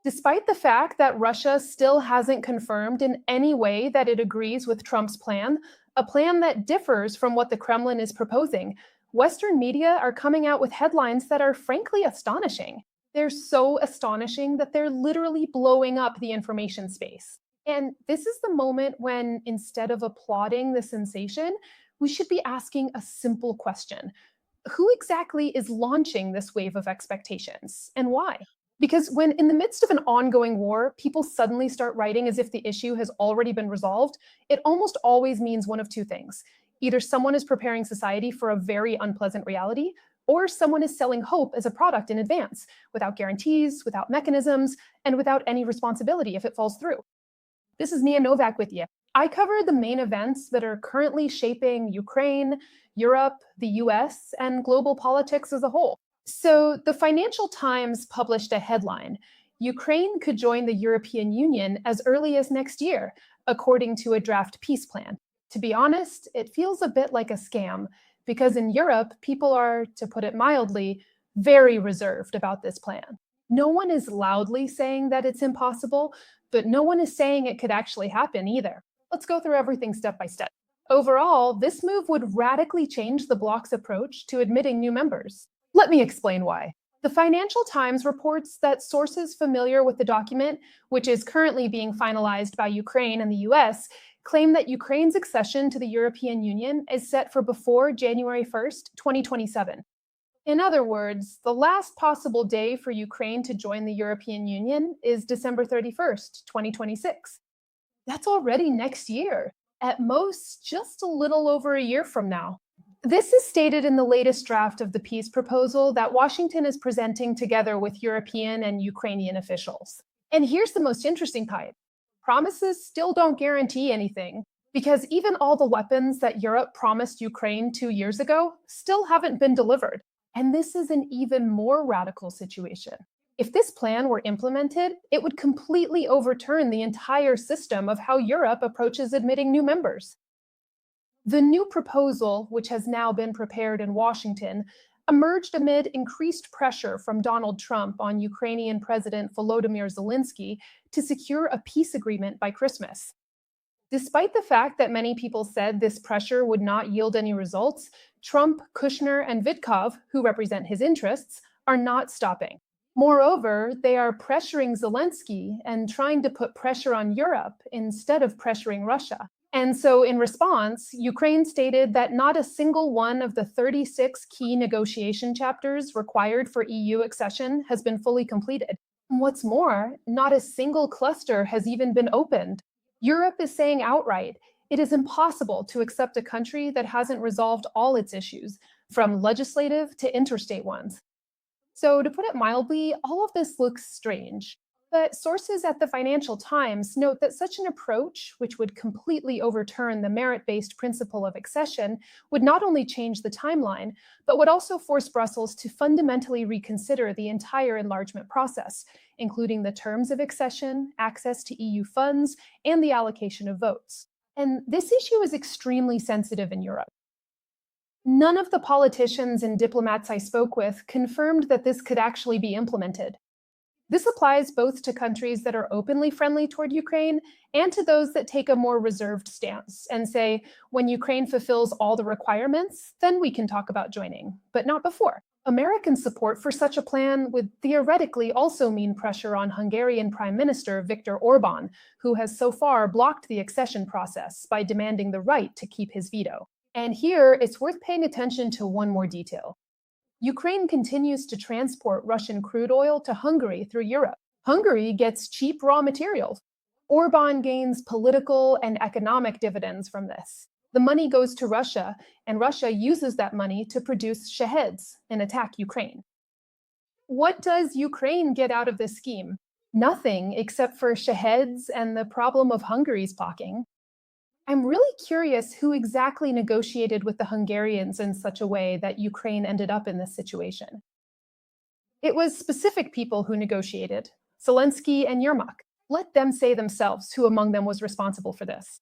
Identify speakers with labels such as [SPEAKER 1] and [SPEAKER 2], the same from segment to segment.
[SPEAKER 1] Despite the fact that Russia still hasn't confirmed in any way that it agrees with Trump's plan, a plan that differs from what the Kremlin is proposing, Western media are coming out with headlines that are frankly astonishing. They're so astonishing that they're literally blowing up the information space. And this is the moment when, instead of applauding the sensation, we should be asking a simple question: who exactly is launching this wave of expectations and why? Because when in the midst of an ongoing war, people suddenly start writing as if the issue has already been resolved, it almost always means one of two things. Either someone is preparing society for a very unpleasant reality, or someone is selling hope as a product in advance, without guarantees, without mechanisms, and without any responsibility if it falls through. This is Nia Novak with you. I cover the main events that are currently shaping Ukraine, Europe, the US, and global politics as a whole. So, the Financial Times published a headline: Ukraine could join the European Union as early as next year, according to a draft peace plan. To be honest, it feels a bit like a scam, because in Europe, people are, to put it mildly, very reserved about this plan. No one is loudly saying that it's impossible, but no one is saying it could actually happen either. Let's go through everything step by step. Overall, this move would radically change the bloc's approach to admitting new members. Let me explain why. The Financial Times reports that sources familiar with the document, which is currently being finalized by Ukraine and the US, claim that Ukraine's accession to the European Union is set for before January 1st, 2027. In other words, the last possible day for Ukraine to join the European Union is December 31st, 2026. That's already next year, at most just a little over a year from now. This is stated in the latest draft of the peace proposal that Washington is presenting together with European and Ukrainian officials. And here's the most interesting part: promises still don't guarantee anything, because even all the weapons that Europe promised Ukraine 2 years ago still haven't been delivered. And this is an even more radical situation. If this plan were implemented, it would completely overturn the entire system of how Europe approaches admitting new members. The new proposal, which has now been prepared in Washington, emerged amid increased pressure from Donald Trump on Ukrainian President Volodymyr Zelensky to secure a peace agreement by Christmas. Despite the fact that many people said this pressure would not yield any results, Trump, Kushner, and Vitkov, who represent his interests, are not stopping. Moreover, they are pressuring Zelensky and trying to put pressure on Europe instead of pressuring Russia. And so, in response, Ukraine stated that not a single one of the 36 key negotiation chapters required for EU accession has been fully completed. What's more, not a single cluster has even been opened. Europe is saying outright, it is impossible to accept a country that hasn't resolved all its issues, from legislative to interstate ones. So, to put it mildly, all of this looks strange. But sources at the Financial Times note that such an approach, which would completely overturn the merit-based principle of accession, would not only change the timeline, but would also force Brussels to fundamentally reconsider the entire enlargement process, including the terms of accession, access to EU funds, and the allocation of votes. And this issue is extremely sensitive in Europe. None of the politicians and diplomats I spoke with confirmed that this could actually be implemented. This applies both to countries that are openly friendly toward Ukraine and to those that take a more reserved stance and say, when Ukraine fulfills all the requirements, then we can talk about joining, but not before. American support for such a plan would theoretically also mean pressure on Hungarian Prime Minister Viktor Orban, who has so far blocked the accession process by demanding the right to keep his veto. And here, it's worth paying attention to one more detail. Ukraine continues to transport Russian crude oil to Hungary through Europe. Hungary gets cheap raw materials. Orban gains political and economic dividends from this. The money goes to Russia, and Russia uses that money to produce shaheds and attack Ukraine. What does Ukraine get out of this scheme? Nothing except for shaheds and the problem of Hungary's blocking. I'm really curious who exactly negotiated with the Hungarians in such a way that Ukraine ended up in this situation. It was specific people who negotiated: Zelensky and Yermak. Let them say themselves who among them was responsible for this.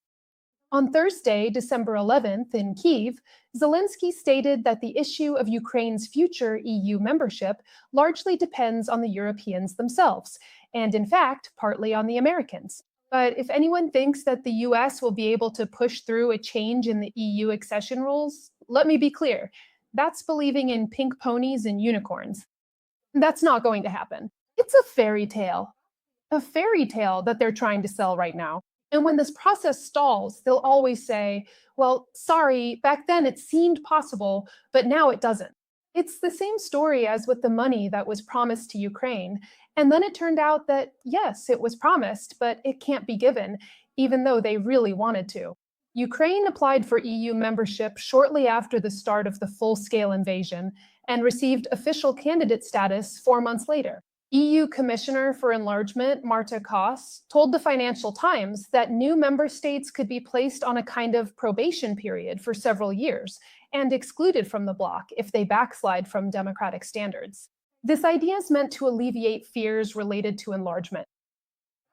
[SPEAKER 1] On Thursday, December 11th, in Kyiv, Zelensky stated that the issue of Ukraine's future EU membership largely depends on the Europeans themselves, and in fact, partly on the Americans. But if anyone thinks that the US will be able to push through a change in the EU accession rules, let me be clear. That's believing in pink ponies and unicorns. That's not going to happen. It's a fairy tale that they're trying to sell right now. And when this process stalls, they'll always say, well, sorry, back then it seemed possible, but now it doesn't. It's the same story as with the money that was promised to Ukraine. And then it turned out that, yes, it was promised, but it can't be given, even though they really wanted to. Ukraine applied for EU membership shortly after the start of the full scale invasion and received official candidate status 4 months later. EU Commissioner for Enlargement, Marta Koss, told the Financial Times that new member states could be placed on a kind of probation period for several years and excluded from the bloc if they backslide from democratic standards. This idea is meant to alleviate fears related to enlargement.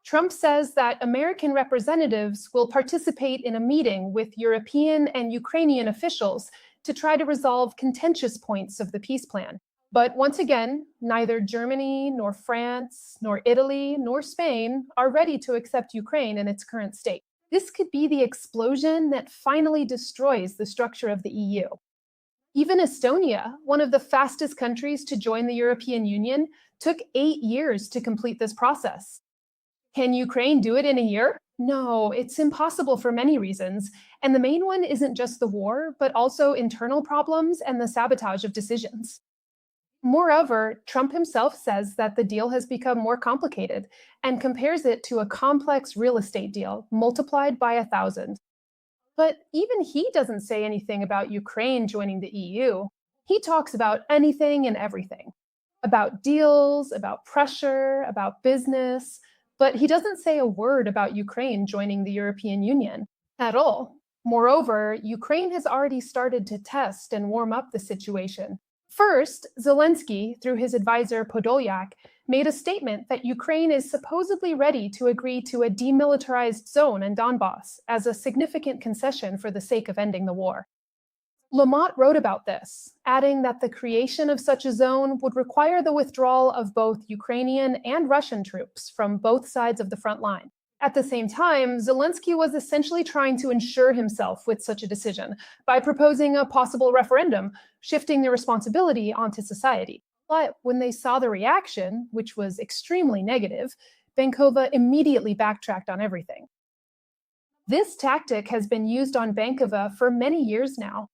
[SPEAKER 1] Trump says that American representatives will participate in a meeting with European and Ukrainian officials to try to resolve contentious points of the peace plan. But once again, neither Germany, nor France, nor Italy, nor Spain are ready to accept Ukraine in its current state. This could be the explosion that finally destroys the structure of the EU. Even Estonia, one of the fastest countries to join the European Union, took 8 years to complete this process. Can Ukraine do it in a year? No, it's impossible for many reasons. And the main one isn't just the war, but also internal problems and the sabotage of decisions. Moreover, Trump himself says that the deal has become more complicated and compares it to a complex real estate deal multiplied by 1,000. But even he doesn't say anything about Ukraine joining the EU. He talks about anything and everything, about deals, about pressure, about business, but he doesn't say a word about Ukraine joining the European Union at all. Moreover, Ukraine has already started to test and warm up the situation. First, Zelensky, through his advisor Podolyak, made a statement that Ukraine is supposedly ready to agree to a demilitarized zone in Donbass as a significant concession for the sake of ending the war. Lamont wrote about this, adding that the creation of such a zone would require the withdrawal of both Ukrainian and Russian troops from both sides of the front line. At the same time, Zelensky was essentially trying to ensure himself with such a decision by proposing a possible referendum, shifting the responsibility onto society. But when they saw the reaction, which was extremely negative, Bankova immediately backtracked on everything. This tactic has been used on Bankova for many years now.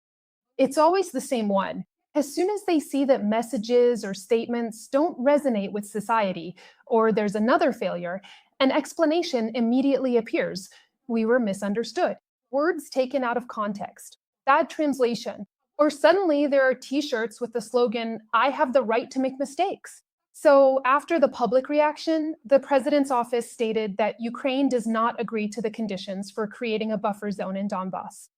[SPEAKER 1] It's always the same one. As soon as they see that messages or statements don't resonate with society, or there's another failure, an explanation immediately appears. We were misunderstood. Words taken out of context. Bad translation. Or suddenly there are t-shirts with the slogan, I have the right to make mistakes. So after the public reaction, the president's office stated that Ukraine does not agree to the conditions for creating a buffer zone in Donbass.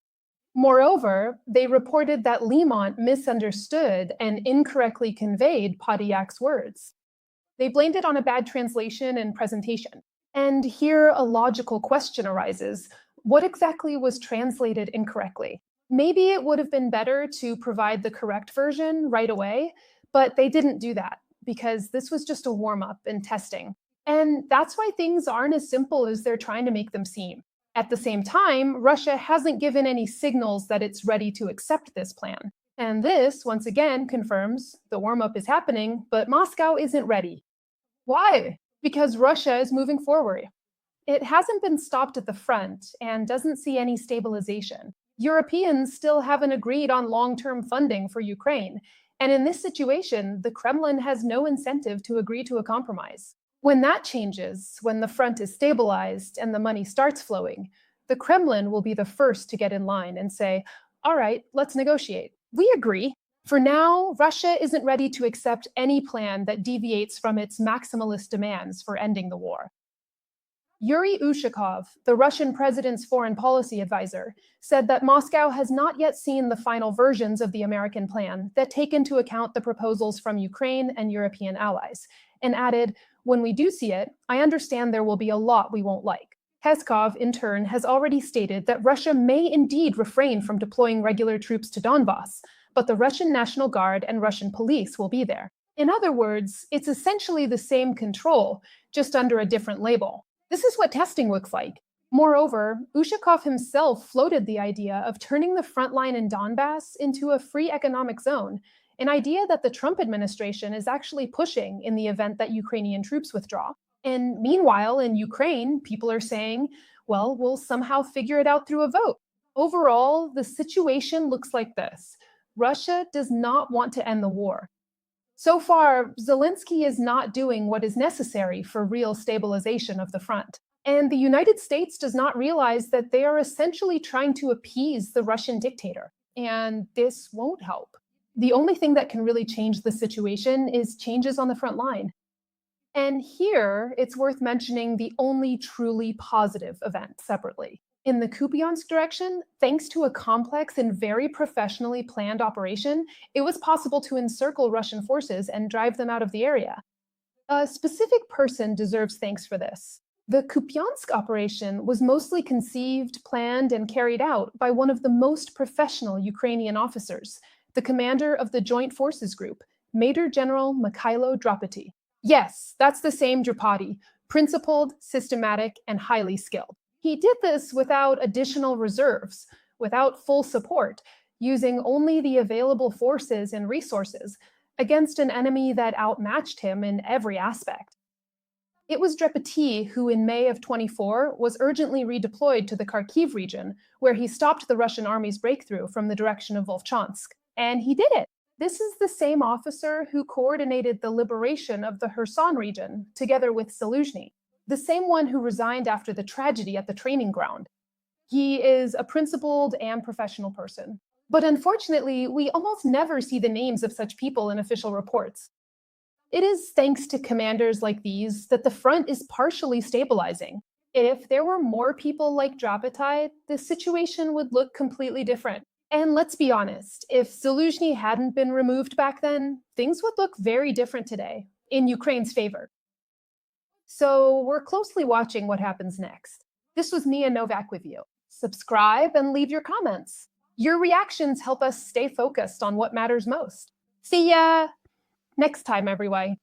[SPEAKER 1] Moreover, they reported that Limont misunderstood and incorrectly conveyed Podolyak's words. They blamed it on a bad translation and presentation. And here a logical question arises. What exactly was translated incorrectly? Maybe it would have been better to provide the correct version right away, but they didn't do that because this was just a warm-up and testing. And that's why things aren't as simple as they're trying to make them seem. At the same time, Russia hasn't given any signals that it's ready to accept this plan. And this, once again, confirms the warm-up is happening, but Moscow isn't ready. Why? Because Russia is moving forward. It hasn't been stopped at the front and doesn't see any stabilization. Europeans still haven't agreed on long-term funding for Ukraine. And in this situation, the Kremlin has no incentive to agree to a compromise. When that changes, when the front is stabilized and the money starts flowing, the Kremlin will be the first to get in line and say, all right, let's negotiate. We agree. For now, Russia isn't ready to accept any plan that deviates from its maximalist demands for ending the war. Yuri Ushakov, the Russian president's foreign policy advisor, said that Moscow has not yet seen the final versions of the American plan that take into account the proposals from Ukraine and European allies, and added, when we do see it, I understand there will be a lot we won't like. Peskov, in turn, has already stated that Russia may indeed refrain from deploying regular troops to Donbass, but the Russian National Guard and Russian police will be there. In other words, it's essentially the same control, just under a different label. This is what testing looks like. Moreover, Ushakov himself floated the idea of turning the front line in Donbass into a free economic zone, an idea that the Trump administration is actually pushing in the event that Ukrainian troops withdraw. And meanwhile, in Ukraine, people are saying, well, we'll somehow figure it out through a vote. Overall, the situation looks like this: Russia does not want to end the war. So far, Zelensky is not doing what is necessary for real stabilization of the front. And the United States does not realize that they are essentially trying to appease the Russian dictator. And this won't help. The only thing that can really change the situation is changes on the front line. And here, it's worth mentioning the only truly positive event separately. In the Kupiansk direction, thanks to a complex and very professionally planned operation, it was possible to encircle Russian forces and drive them out of the area. A specific person deserves thanks for this. The Kupiansk operation was mostly conceived, planned, and carried out by one of the most professional Ukrainian officers, the commander of the Joint Forces Group, Major General Mikhailo Drapati. Yes, that's the same Drapati, principled, systematic, and highly skilled. He did this without additional reserves, without full support, using only the available forces and resources against an enemy that outmatched him in every aspect. It was Drapati who, in May of 24, was urgently redeployed to the Kharkiv region, where he stopped the Russian army's breakthrough from the direction of Volchansk. And he did it. This is the same officer who coordinated the liberation of the Kherson region, together with Zaluzhny, the same one who resigned after the tragedy at the training ground. He is a principled and professional person. But unfortunately, we almost never see the names of such people in official reports. It is thanks to commanders like these that the front is partially stabilizing. If there were more people like Drapati, the situation would look completely different. And let's be honest, if Zaluzhny hadn't been removed back then, things would look very different today, in Ukraine's favor. So we're closely watching what happens next. This was Mia Novak with you. Subscribe and leave your comments. Your reactions help us stay focused on what matters most. See ya next time, everyone.